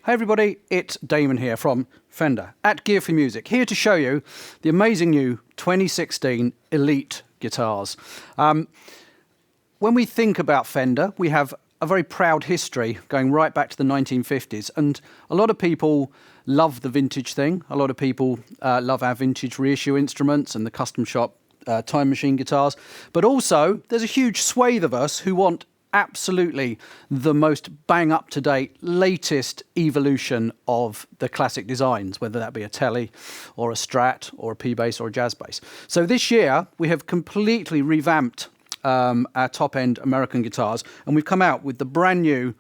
Hey everybody, it's Damon here from Fender at Gear for Music, here to show you the amazing new 2016 Elite guitars. When we think about Fender, we have a very proud history going right back to the 1950s, and a lot of people love the vintage thing. A lot of people love our vintage reissue instruments and the custom shop time machine guitars, but also there's a huge swathe of us who want absolutely the most bang up to date latest evolution of the classic designs, whether that be a Tele or a Strat or a P bass or a jazz bass. So this year we have completely revamped our top end American guitars, and we've come out with the brand new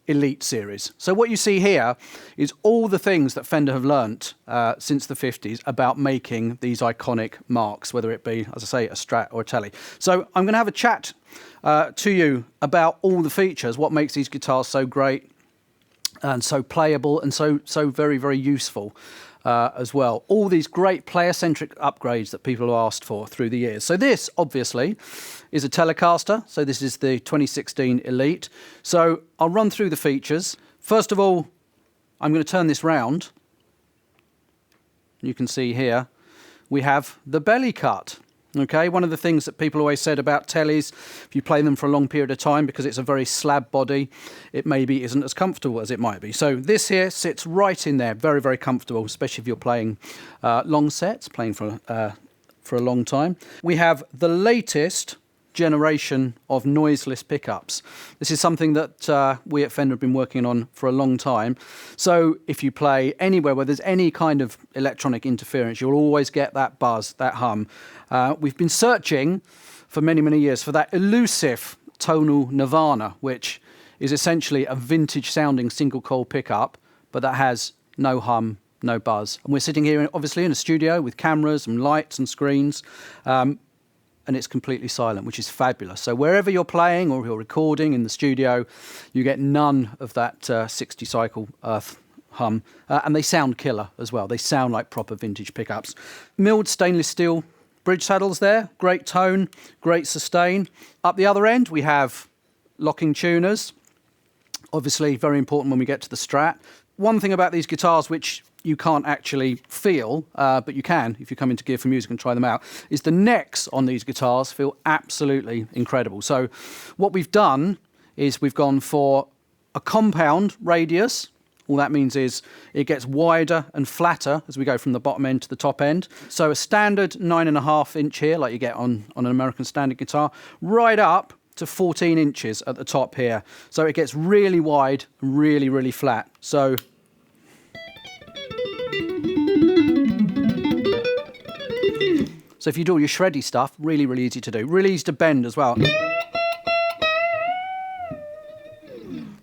Elite series. So what you see here is all the things that Fender have learnt since the 50s about making these iconic marks, whether it be, as I say, a Strat or a Tele. So I'm going to have a chat to you about all the features, what makes these guitars so great and so playable and so very, very useful as well. All these great player-centric upgrades that people have asked for through the years. So this, obviously, is a Telecaster. So this is the 2016 Elite. So I'll run through the features. First of all, I'm going to turn this round. You can see here we have the belly cut. Okay, one of the things that people always said about Teles, if you play them for a long period of time, because it's a very slab body, it maybe isn't as comfortable as it might be. So this here sits right in there, very, very comfortable, especially if you're playing long sets, playing for a long time. We have the latest generation of noiseless pickups. This is something that we at Fender have been working on for a long time. So if you play anywhere where there's any kind of electronic interference, you'll always get that buzz, that hum. We've been searching for many, many years for that elusive tonal nirvana, which is essentially a vintage sounding single coil pickup, but that has no hum, no buzz. And we're sitting here obviously in a studio with cameras and lights and screens, and it's completely silent, which is fabulous. So wherever you're playing or you're recording in the studio, you get none of that 60 cycle hum, and they sound killer as well. They sound like proper vintage pickups. Milled stainless steel bridge saddles there, great tone, great sustain. Up the other end, we have locking tuners. Obviously, very important when we get to the Strat. One thing about these guitars, which you can't actually feel, but you can if you come into Gear for Music and try them out, is the necks on these guitars feel absolutely incredible. So what we've done is we've gone for a compound radius. All that means is it gets wider and flatter as we go from the bottom end to the top end. So a standard 9.5 inch here, like you get on an American standard guitar, right up to 14 inches at the top here. So it gets really wide and really, really flat. So if you do all your shreddy stuff, really, really easy to do. Really easy to bend as well.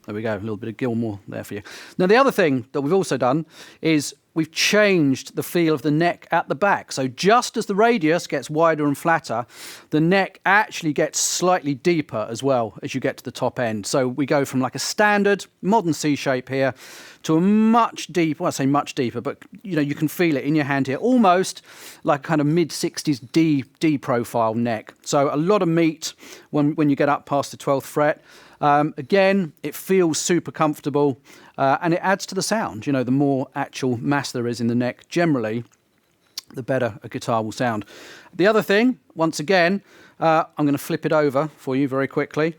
There we go, a little bit of Gilmore there for you. Now, the other thing that we've also done is we've changed the feel of the neck at the back. So just as the radius gets wider and flatter, the neck actually gets slightly deeper as well as you get to the top end. So we go from like a standard modern C shape here to a much deeper, well, I say much deeper, but you know, you can feel it in your hand here, almost like kind of mid-60s D profile neck. So a lot of meat when you get up past the 12th fret. Again, it feels super comfortable, and it adds to the sound. You know, the more actual mass there is in the neck, generally, the better a guitar will sound. The other thing, once again, I'm going to flip it over for you very quickly.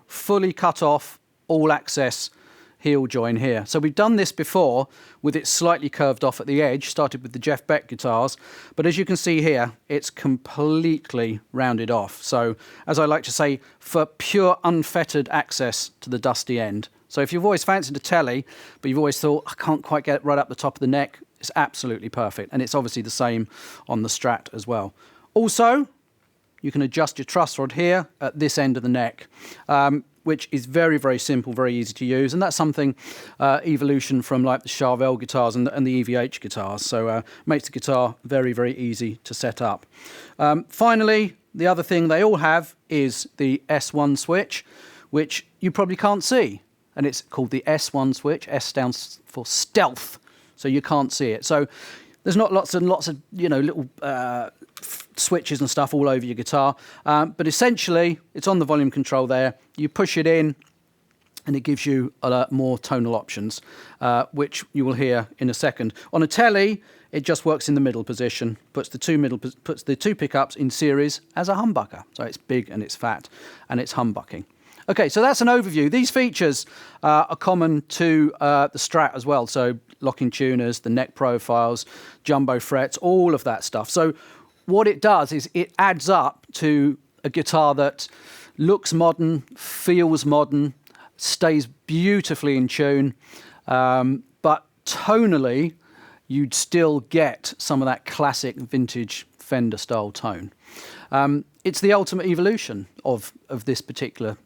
Fully cut off, all access heel join here. So we've done this before with it slightly curved off at the edge, started with the Jeff Beck guitars, but as you can see here, it's completely rounded off. So as I like to say, for pure unfettered access to the dusty end. So if you've always fancied a Tele, but you've always thought, I can't quite get it right up the top of the neck, it's absolutely perfect. And it's obviously the same on the Strat as well. Also, you can adjust your truss rod here at this end of the neck, which is very, very simple, very easy to use. And that's something evolution from like the Charvel guitars and the EVH guitars. So makes the guitar very, very easy to set up. Finally, the other thing they all have is the S1 switch, which you probably can't see. And it's called the S1 switch. S stands for stealth, so you can't see it. So there's not lots and lots of, you know, little switches and stuff all over your guitar, but essentially it's on the volume control there. You push it in, and it gives you more tonal options, which you will hear in a second. On a telly, it just works in the middle position, puts the two pickups in series as a humbucker. So it's big and it's fat and it's humbucking. Okay, so that's an overview. These features are common to the Strat as well. So locking tuners, the neck profiles, jumbo frets, all of that stuff. So what it does is it adds up to a guitar that looks modern, feels modern, stays beautifully in tune, but tonally, you'd still get some of that classic vintage Fender style tone. It's the ultimate evolution of this particular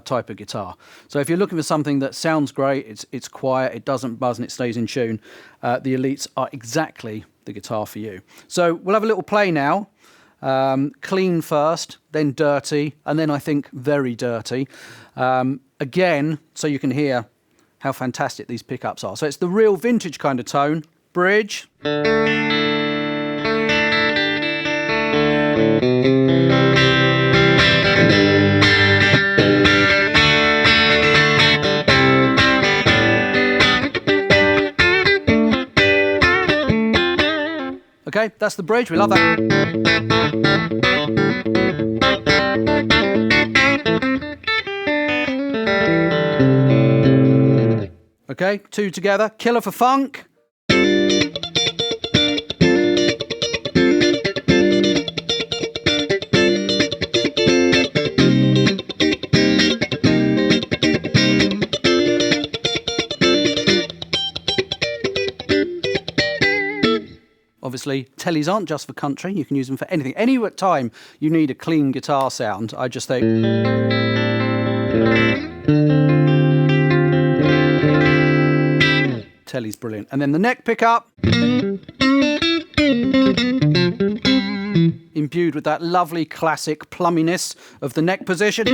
type of guitar. So if you're looking for something that sounds great, it's quiet, it doesn't buzz and it stays in tune, the Elites are exactly the guitar for you. So we'll have a little play now. Clean first, then dirty, and then I think very dirty. Again, so you can hear how fantastic these pickups are. So it's the real vintage kind of tone. Bridge. Okay, that's the bridge. We love that. Okay, two together. Killer for funk. Obviously, tellies aren't just for country. You can use them for anything. Any time you need a clean guitar sound, I just think... Telly's brilliant. And then the neck pickup. Imbued with that lovely classic plumminess of the neck position.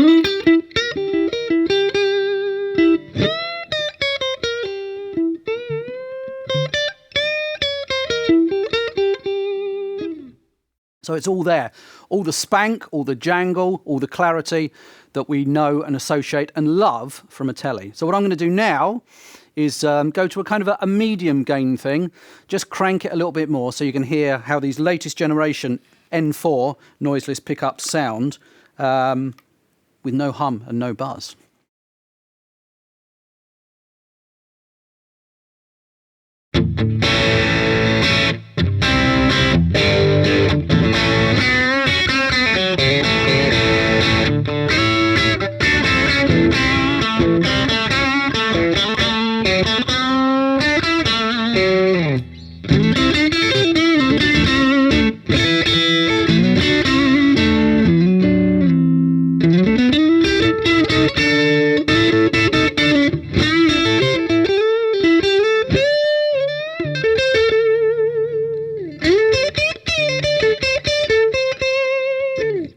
So it's all there, all the spank, all the jangle, all the clarity that we know and associate and love from a telly. So what I'm going to do now is go to a kind of a medium gain thing, just crank it a little bit more so you can hear how these latest generation N4 noiseless pickups sound with no hum and no buzz.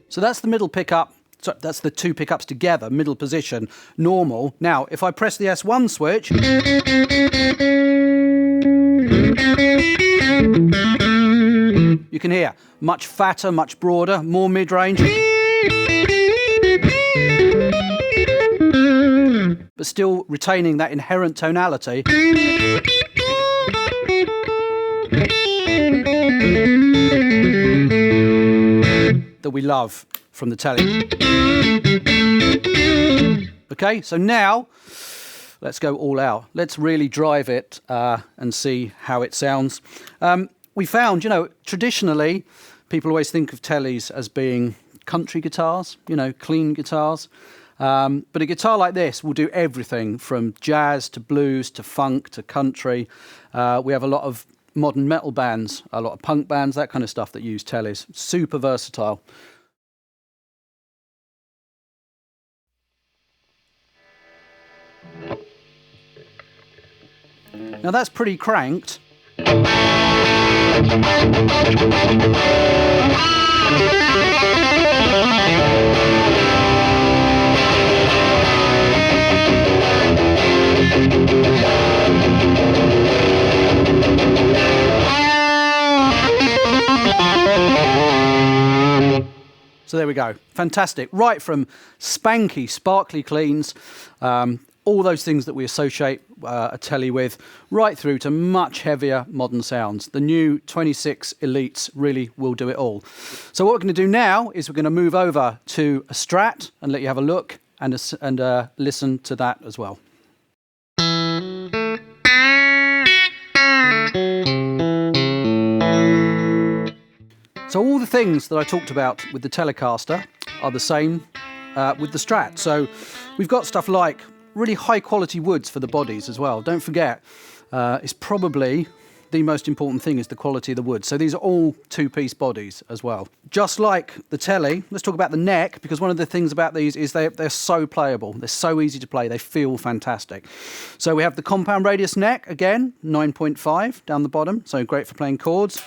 So that's the middle pickup, so that's the two pickups together, middle position, normal. Now, if I press the S1 switch, you can hear much fatter, much broader, more mid-range. But still retaining that inherent tonality. That we love from the telly. Okay, so now let's go all out. Let's really drive it and see how it sounds. We found, traditionally, people always think of tellies as being country guitars, clean guitars. But a guitar like this will do everything from jazz to blues to funk to country. We have a lot of modern metal bands, a lot of punk bands, that kind of stuff that use tellies. Super versatile. Now that's pretty cranked. So there we go. Fantastic. Right from spanky, sparkly cleans all those things that we associate a telly with, right through to much heavier modern sounds. The new 26 Elites really will do it all. So what we're going to do now is we're going to move over to a Strat and let you have a look and listen to that as well. So all the things that I talked about with the Telecaster are the same with the Strat. So we've got stuff like really high quality woods for the bodies as well. Don't forget, it's probably the most important thing is the quality of the wood. So these are all two-piece bodies as well. Just like the Telly, let's talk about the neck, because one of the things about these is they're so playable. They're so easy to play. They feel fantastic. So we have the compound radius neck, again, 9.5 down the bottom. So great for playing chords.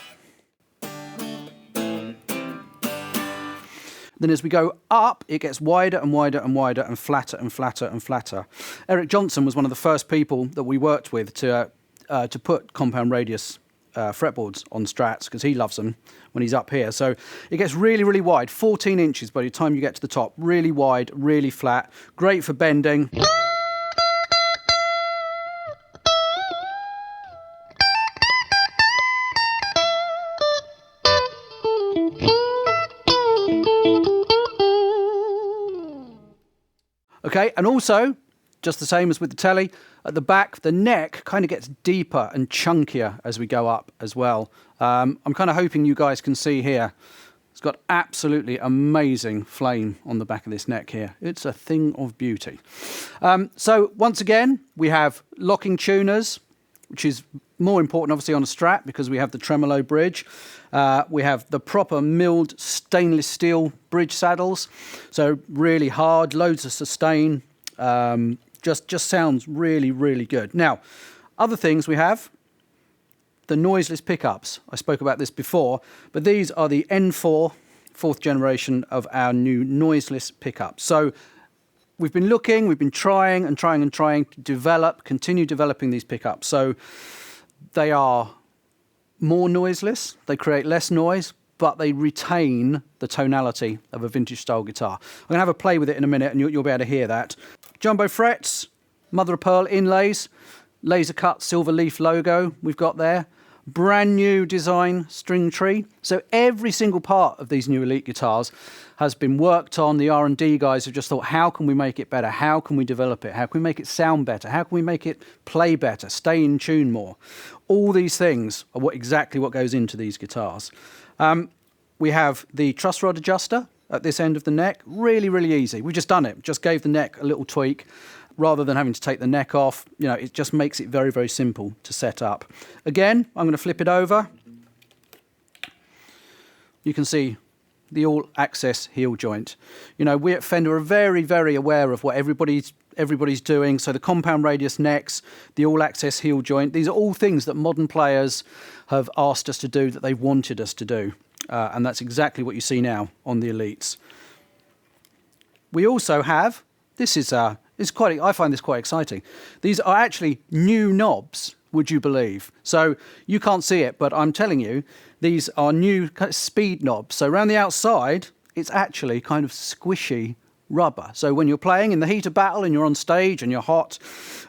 Then as we go up, it gets wider and wider and wider and flatter and flatter and flatter. Eric Johnson was one of the first people that we worked with to put compound radius fretboards on Strats, because he loves them when he's up here. So it gets really, really wide, 14 inches by the time you get to the top. Really wide, really flat, great for bending. Okay, and also, just the same as with the Telly, at the back, the neck kind of gets deeper and chunkier as we go up as well. I'm kind of hoping you guys can see here. It's got absolutely amazing flame on the back of this neck here. It's a thing of beauty. So once again, we have locking tuners, which is more important obviously on a Strat because we have the tremolo bridge. We have the proper milled stainless steel bridge saddles. So really hard, loads of sustain. Just sounds really, really good. Now, other things we have, the noiseless pickups. I spoke about this before, but these are the N4, fourth generation of our new noiseless pickups. So we've been looking, we've been trying to continue developing these pickups. So they are more noiseless, they create less noise, but they retain the tonality of a vintage style guitar. I'm going to have a play with it in a minute and you'll be able to hear that. Jumbo frets, mother of pearl inlays, laser cut silver leaf logo we've got there. Brand new design string tree. So every single part of these new Elite guitars has been worked on. The R&D guys have just thought, how can we make it better? How can we develop it? How can we make it sound better? How can we make it play better, stay in tune more? All these things are exactly what goes into these guitars. We have the truss rod adjuster at this end of the neck. Really, really easy. We've just done it. Just gave the neck a little tweak. Rather than having to take the neck off, you know, it just makes it very, very simple to set up. Again, I'm going to flip it over. You can see the all-access heel joint. You know, we at Fender are very, very aware of what everybody's doing. So the compound radius necks, the all-access heel joint, these are all things that modern players have asked us to do, that they wanted us to do. And that's exactly what you see now on the Elites. We also have, I find this quite exciting. These are actually new knobs, would you believe? So you can't see it, but I'm telling you, these are new speed knobs. So around the outside, it's actually kind of squishy rubber. So when you're playing in the heat of battle and you're on stage and you're hot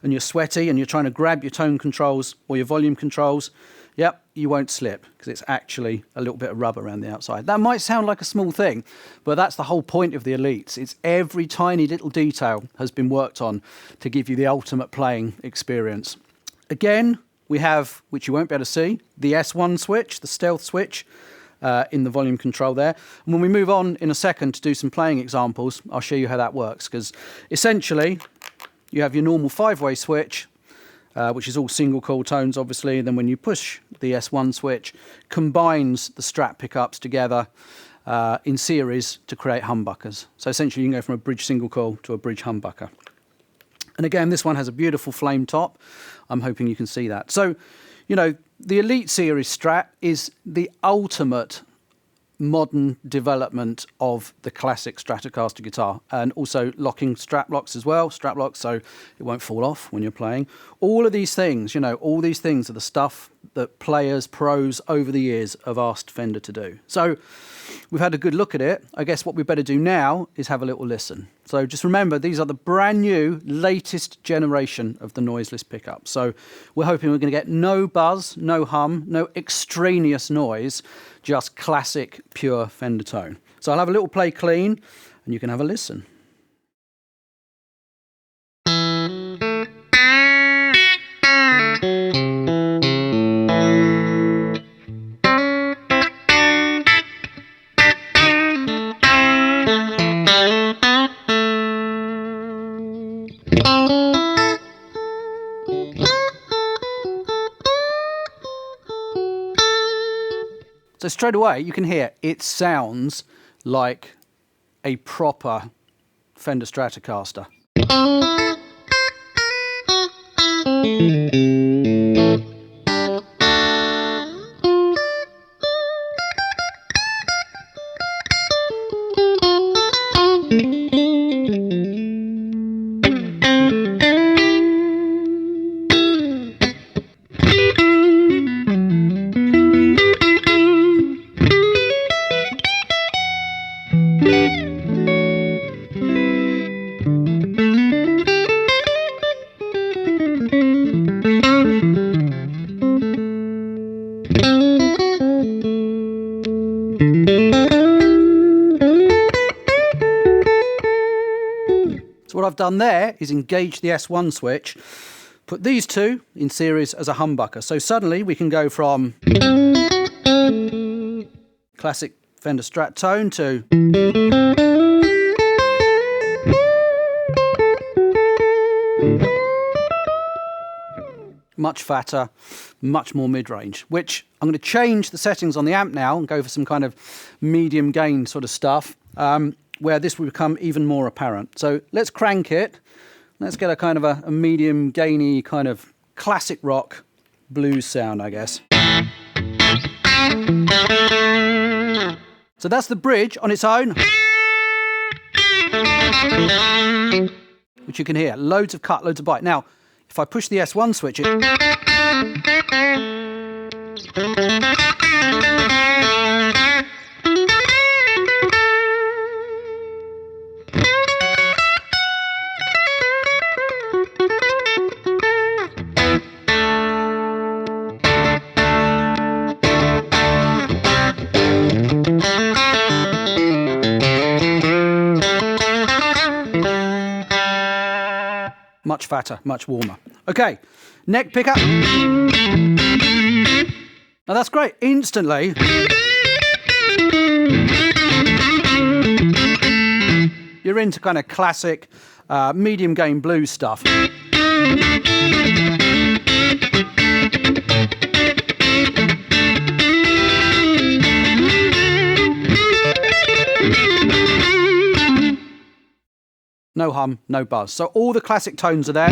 and you're sweaty and you're trying to grab your tone controls or your volume controls, yep, you won't slip because it's actually a little bit of rubber around the outside. That might sound like a small thing, but that's the whole point of the Elites. It's every tiny little detail has been worked on to give you the ultimate playing experience. Again, we have, which you won't be able to see, the S1 switch, the stealth switch in the volume control there. And when we move on in a second to do some playing examples, I'll show you how that works, because essentially you have your normal 5-way switch, which is all single coil tones, obviously. And then when you push the S1 switch, combines the Strat pickups together in series to create humbuckers. So essentially, you can go from a bridge single coil to a bridge humbucker. And again, this one has a beautiful flame top. I'm hoping you can see that. So, you know, the Elite Series Strat is the ultimate modern development of the classic Stratocaster guitar, and also locking strap locks as well, strap locks, so it won't fall off when you're playing. All of these things, you know, all these things are the stuff that players, pros over the years have asked Fender to do. So we've had a good look at it. I guess what we better do now is have a little listen. So just remember, these are the brand new, latest generation of the Noiseless pickup. So we're hoping we're going to get no buzz, no hum, no extraneous noise, just classic, pure Fender tone. So I'll have a little play clean, and you can have a listen. So straight away, you can hear it sounds like a proper Fender Stratocaster. So what I've done there is engage the S1 switch, put these two in series as a humbucker. So suddenly we can go from classic Fender Strat tone to much fatter, much more mid-range, which I'm going to change the settings on the amp now and go for some kind of medium gain sort of stuff, where this will become even more apparent. So let's crank it. Let's get a kind of a medium gainy kind of classic rock blues sound, I guess. So that's the bridge on its own, which you can hear. Loads of cut, loads of bite. Now, if I push the S1 switch, much fatter, much warmer. Okay, neck pickup. Now that's great. Instantly, you're into kind of classic medium gain blues stuff. No hum, no buzz. So all the classic tones are there.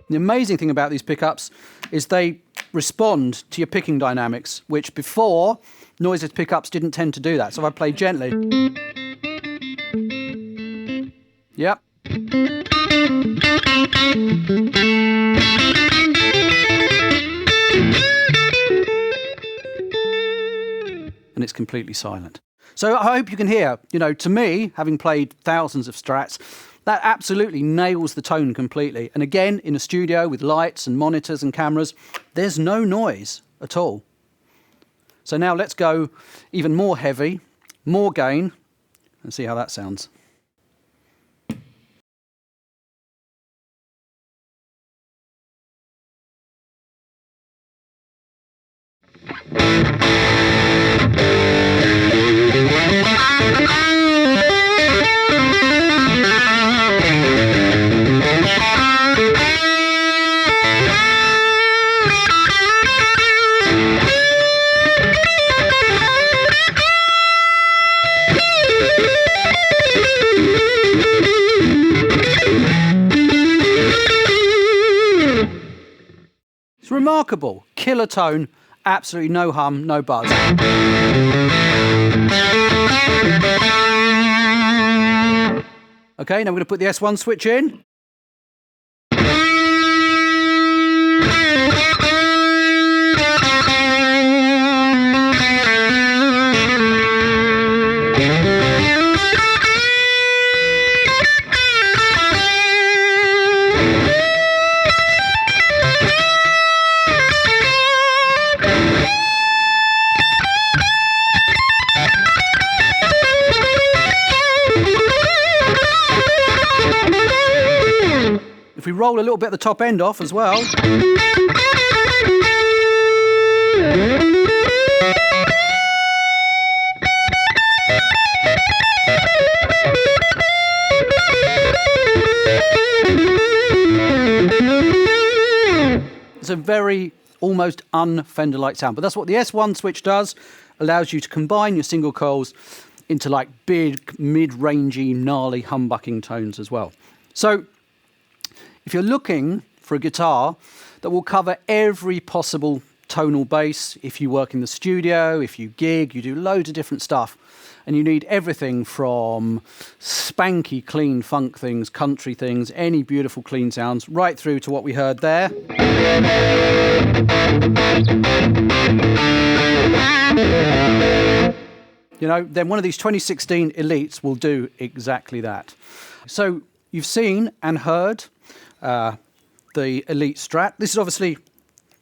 The amazing thing about these pickups is they respond to your picking dynamics, which before, Noiseless pickups didn't tend to do that. So if I play gently. Yep. And it's completely silent. So I hope you can hear, you know, to me, having played thousands of Strats, that absolutely nails the tone completely. And again, in a studio with lights and monitors and cameras, there's no noise at all. So now let's go even more heavy, more gain, and see how that sounds. It's remarkable. Killer tone, absolutely no hum, no buzz. Okay, now we're going to put the S1 switch in. If we roll a little bit of the top end off as well. It's a very almost un-Fender-like sound, but that's what the S1 switch does. Allows you to combine your single coils into like big, mid-rangey, gnarly humbucking tones as well. So if you're looking for a guitar that will cover every possible tonal bass, if you work in the studio, if you gig, you do loads of different stuff, and you need everything from spanky, clean funk things, country things, any beautiful clean sounds, right through to what we heard there. You know, then one of these 2016 Elites will do exactly that. So you've seen and heard the Elite Strat. This is obviously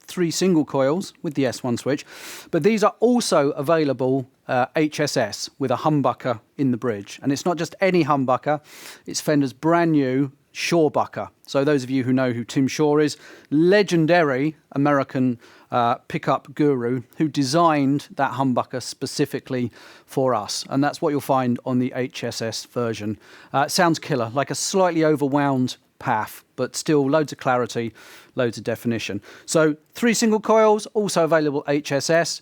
3 single coils with the S1 switch, but these are also available HSS with a humbucker in the bridge. And it's not just any humbucker, it's Fender's brand new Shawbucker. So those of you who know who Tim Shaw is, legendary American pickup guru who designed that humbucker specifically for us. And that's what you'll find on the HSS version. It sounds killer, like a slightly overwound path, but still loads of clarity, loads of definition. So 3 single coils, also available HSS.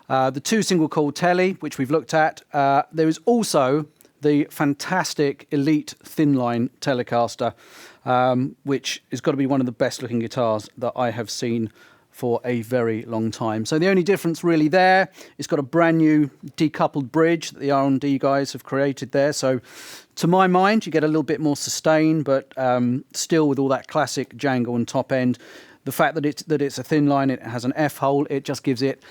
The 2 single coil telly, which we've looked at. There is also the fantastic Elite Thinline Telecaster, which has got to be one of the best looking guitars that I have seen for a very long time. So the only difference really there, it's got a brand new decoupled bridge that the R&D guys have created there. So to my mind, you get a little bit more sustain, but still with all that classic jangle and top end. The fact that it's a thin line, it has an F-hole, it just gives it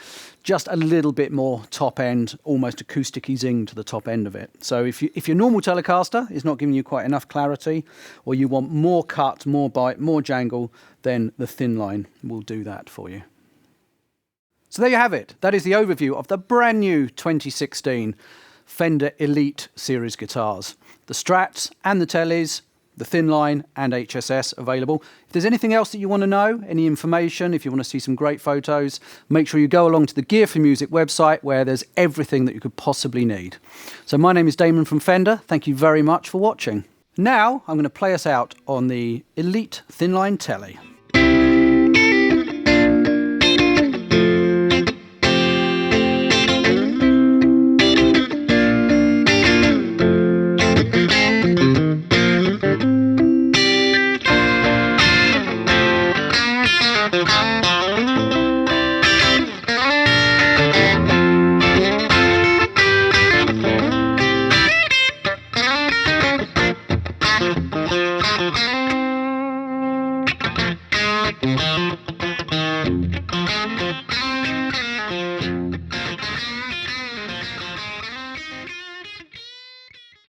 just a little bit more top end, almost acoustic-y zing to the top end of it. So if your normal Telecaster is not giving you quite enough clarity, or you want more cut, more bite, more jangle, then the thin line will do that for you. So there you have it. That is the overview of the brand new 2016 Fender Elite series guitars. The Strats and the Tellys, the thin line and HSS available. If there's anything else that you want to know, any information, if you want to see some great photos, make sure you go along to the Gear for Music website where there's everything that you could possibly need. So my name is Damon from Fender. Thank you very much for watching. Now I'm going to play us out on the Elite Thin Line Telly. Thank you.